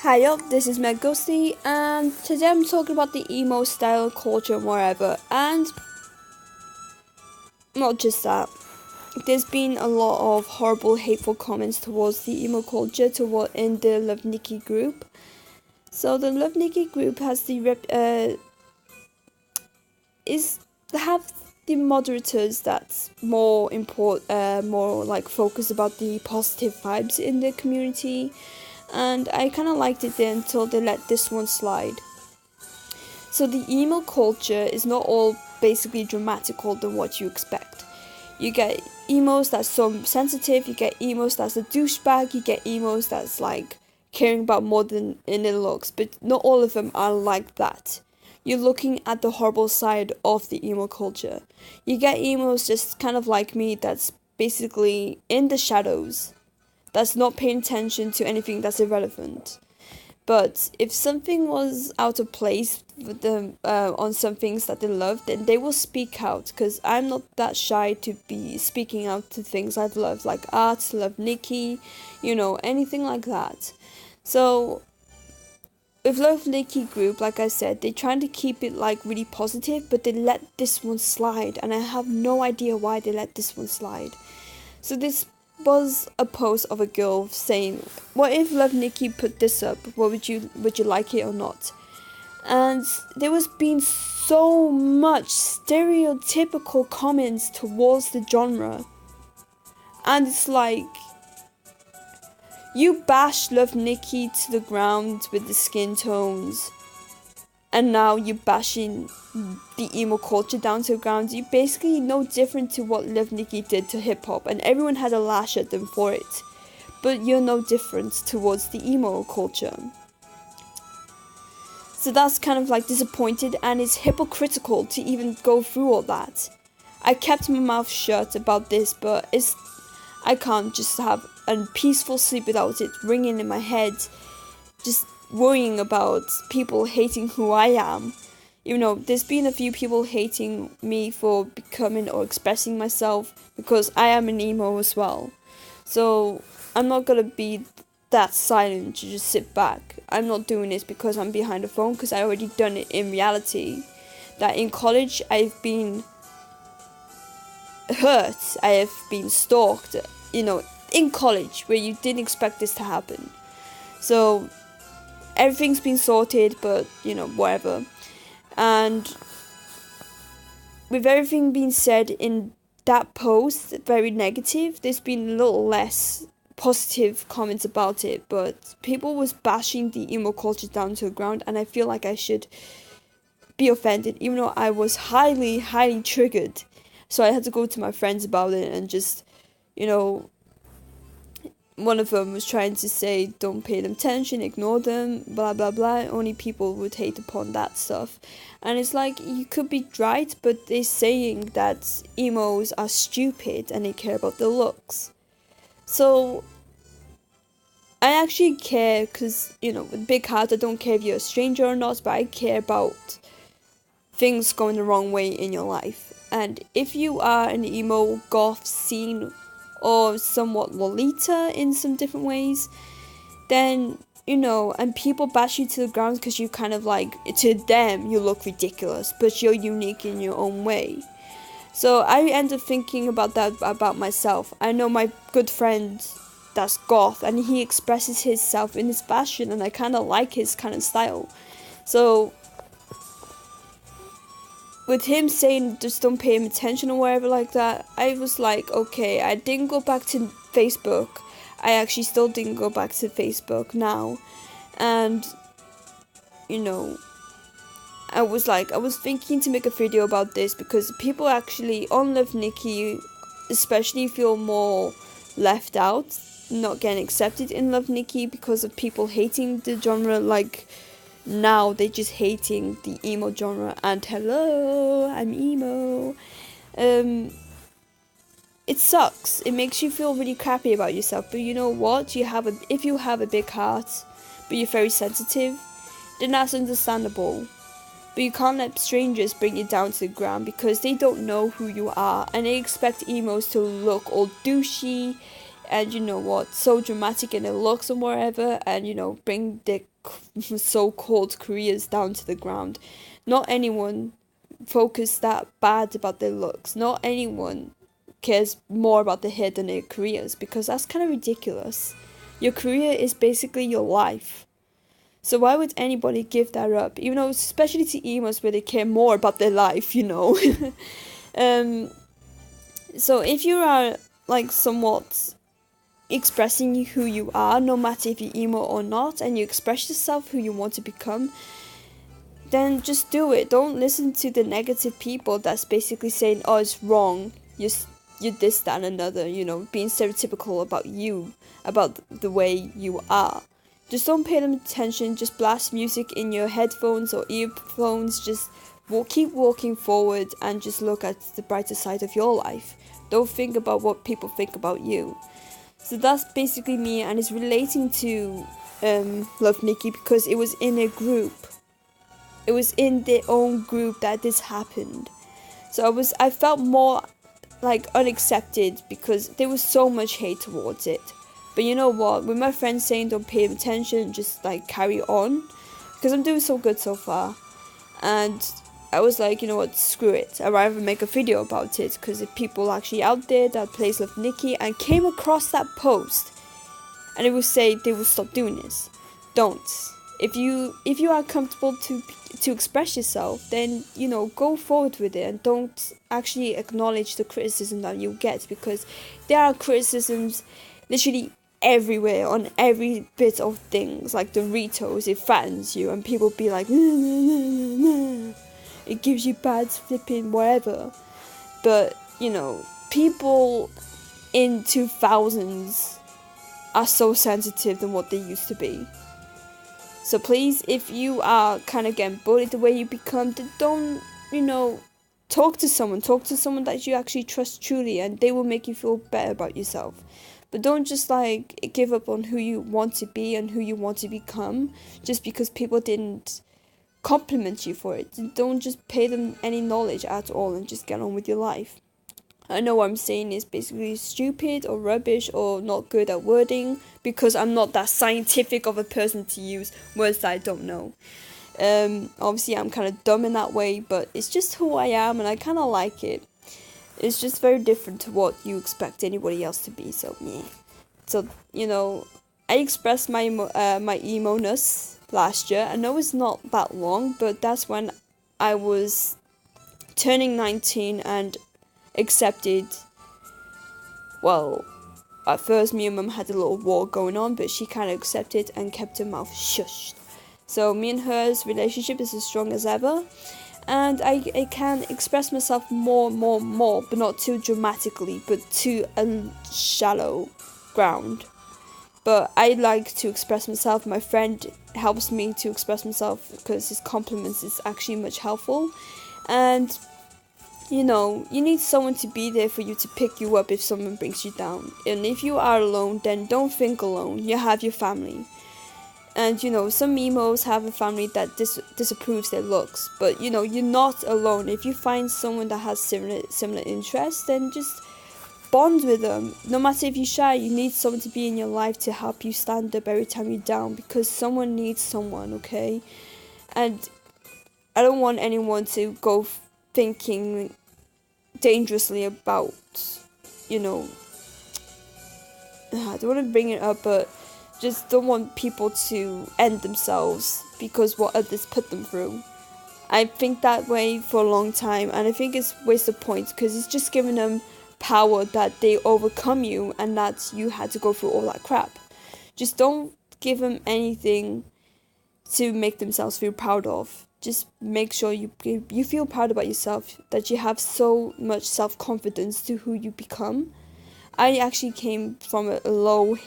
Hi up, this is Meg Ghosty, and today I'm talking about the emo style culture and wherever. And not just that, there's been a lot of horrible, hateful comments towards the emo culture in the Love Nikki group. So the Love Nikki group has the is have the moderators that's more like focused about the positive vibes in the community, and I kind of liked it there until they let this one slide. So the emo culture is not all basically dramatical than what you expect. You get emos that's so sensitive, you get emos that's a douchebag, you get emos that's like caring about more than in it looks, but not all of them are like that. You're looking at the horrible side of the emo culture. You get emos just kind of like me that's basically in the shadows, that's not paying attention to anything that's irrelevant. But if something was out of place with them on some things that they love, then they will speak out. Because I'm not that shy to be speaking out to things I've loved, like art, love Nikki, anything like that. So with Love Nikki group, like I said, they're trying to keep it like really positive, but they let this one slide, and I have no idea why they let this one slide. So this was a post of a girl saying, "What if Love Nikki put this up? Would you like it or not?" And there was being so much stereotypical comments towards the genre, and it's like you bashed Love Nikki to the ground with the skin tones, and now you're bashing the emo culture down to the ground. You're basically no different to what Love Nikki did to hip hop, and everyone had a lash at them for it. But you're no different towards the emo culture. So that's kind of like disappointed, and it's hypocritical to even go through all that. I kept my mouth shut about this, but I can't just have a peaceful sleep without it ringing in my head, just worrying about people hating who I am. There's been a few people hating me for becoming or expressing myself because I am an emo as well. So I'm not gonna be that silent to just sit back. I'm not doing this because I'm behind a phone, because I already done it in reality. That in college I've been hurt, I have been stalked, in college where you didn't expect this to happen. So everything's been sorted, but whatever. And with everything being said in that post, very negative, there's been a little less positive comments about it, but people was bashing the emo culture down to the ground, and I feel like I should be offended, even though I was highly, highly triggered. So I had to go to my friends about it and just, one of them was trying to say, don't pay them attention, ignore them, blah blah blah. Only people would hate upon that stuff. And it's like, you could be right, but they're saying that emos are stupid and they care about their looks. So I actually care, because, with big heart, I don't care if you're a stranger or not, but I care about things going the wrong way in your life. And if you are an emo goth scene, or somewhat Lolita in some different ways, then, and people bash you to the ground because you kind of like, to them, you look ridiculous, but you're unique in your own way. So I end up thinking about that about myself. I know my good friend that's goth, and he expresses himself in his fashion, and I kind of like his kind of style. So with him saying just don't pay him attention or whatever like that, I was like, okay, I didn't go back to Facebook. I actually still didn't go back to Facebook now. And, I was thinking to make a video about this, because people actually on Love Nikki especially feel more left out, not getting accepted in Love Nikki because of people hating the genre. Like, now they're just hating the emo genre, and hello, I'm emo. It sucks. It makes you feel really crappy about yourself. But you know what? If you have a big heart, but you're very sensitive, then that's understandable. But you can't let strangers bring you down to the ground, because they don't know who you are, and they expect emos to look all douchey, and you know what, so dramatic in their looks or whatever, and you know, bring their so-called careers down to the ground. Not anyone focus that bad about their looks. Not anyone cares more about their hair than their careers, because that's kind of ridiculous. Your career is basically your life. So why would anybody give that up? You know, especially to emos where they care more about their life, you know. So if you are like somewhat expressing who you are, no matter if you're emo or not, and you express yourself who you want to become, then just do it. Don't listen to the negative people that's basically saying, oh, it's wrong, you're this, that, and another, you know, being stereotypical about you, about the way you are. Just don't pay them attention. Just blast music in your headphones or earphones. Just keep walking forward and just look at the brighter side of your life. Don't think about what people think about you. So that's basically me, and it's relating to Love Nikki, because it was in a group. It was in their own group that this happened. So I felt more like unaccepted because there was so much hate towards it. But you know what? With my friends saying don't pay attention, just like carry on, because I'm doing so good so far. And I was like, you know what? Screw it. I'd rather make a video about it, because if people actually out there that plays Love Nikki and came across that post, and it would say they will stop doing this, don't. If you are comfortable to express yourself, then you know, go forward with it, and don't actually acknowledge the criticism that you get, because there are criticisms literally everywhere on every bit of things. Like the Doritos, it fattens you, and people be like, it gives you bad flipping whatever. But you know, people in 2000s are so sensitive than what they used to be. So please, if you are kind of getting bullied the way you become, then don't, you know, talk to someone that you actually trust truly, and they will make you feel better about yourself. But don't just like give up on who you want to be and who you want to become just because people didn't compliment you for it. Don't just pay them any knowledge at all, and just get on with your life. I know what I'm saying is basically stupid or rubbish or not good at wording, because I'm not that scientific of a person to use words that I don't know. Obviously I'm kind of dumb in that way, but it's just who I am, and I kind of like it. It's just very different to what you expect anybody else to be, so yeah. So, you know, I expressed my emo-ness last year. I know it's not that long, but that's when I was turning 19 and accepted. Well, at first me and mum had a little war going on, but she kind of accepted and kept her mouth shushed. So me and her's relationship is as strong as ever, and I can express myself more, but not too dramatically, but to a shallow ground. But I like to express myself. My friend helps me to express myself because his compliments is actually much helpful. And you know, you need someone to be there for you to pick you up if someone brings you down. And if you are alone, then don't think alone. You have your family. And you know, some emos have a family that disapproves their looks. But you know, you're not alone. If you find someone that has similar interests, then just bond with them. No matter if you're shy, you need someone to be in your life to help you stand up every time you're down, because someone needs someone, okay? And I don't want anyone to go thinking dangerously about, you know, I don't want to bring it up, but just don't want people to end themselves because what others put them through. I think that way for a long time, and I think it's a waste of points, because it's just giving them power that they overcome you and that you had to go through all that crap. Just don't give them anything to make themselves feel proud of. Just make sure you feel proud about yourself, that you have so much self-confidence to who you become. I actually came from a low,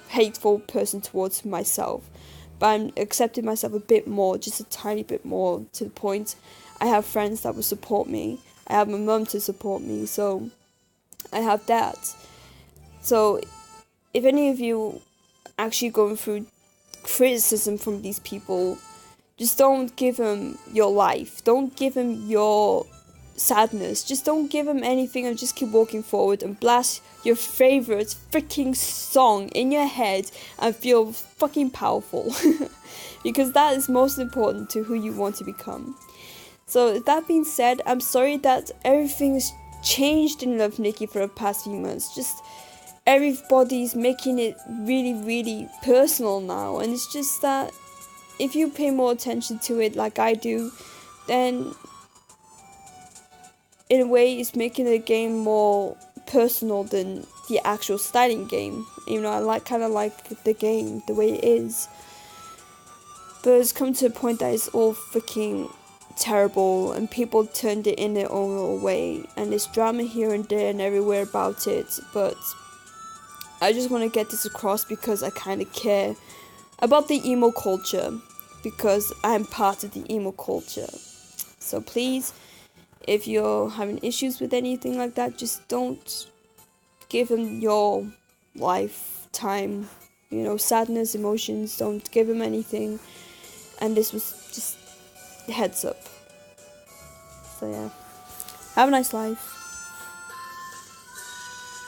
hateful person towards myself, but I'm accepting myself a bit more, just a tiny bit more, to the point I have friends that will support me. I have my mum to support me, so I have that. So if any of you actually going through criticism from these people, just don't give them your life. Don't give them your sadness. Just don't give him anything and just keep walking forward and blast your favorite freaking song in your head and feel fucking powerful. Because that is most important to who you want to become. So that being said, I'm sorry that everything's changed in Love Nikki for the past few months. Just everybody's making it really, really personal now, and it's just that if you pay more attention to it like I do, then in a way it's making the game more personal than the actual styling game. You know, I kind of like the game the way it is, but it's come to a point that it's all freaking terrible and people turned it in their own little way, and there's drama here and there and everywhere about it. But I just want to get this across because I kind of care about the emo culture, because I'm part of the emo culture. So please, if you're having issues with anything like that, just don't give him your lifetime, sadness, emotions. Don't give him anything. And this was just heads up. So yeah, have a nice life.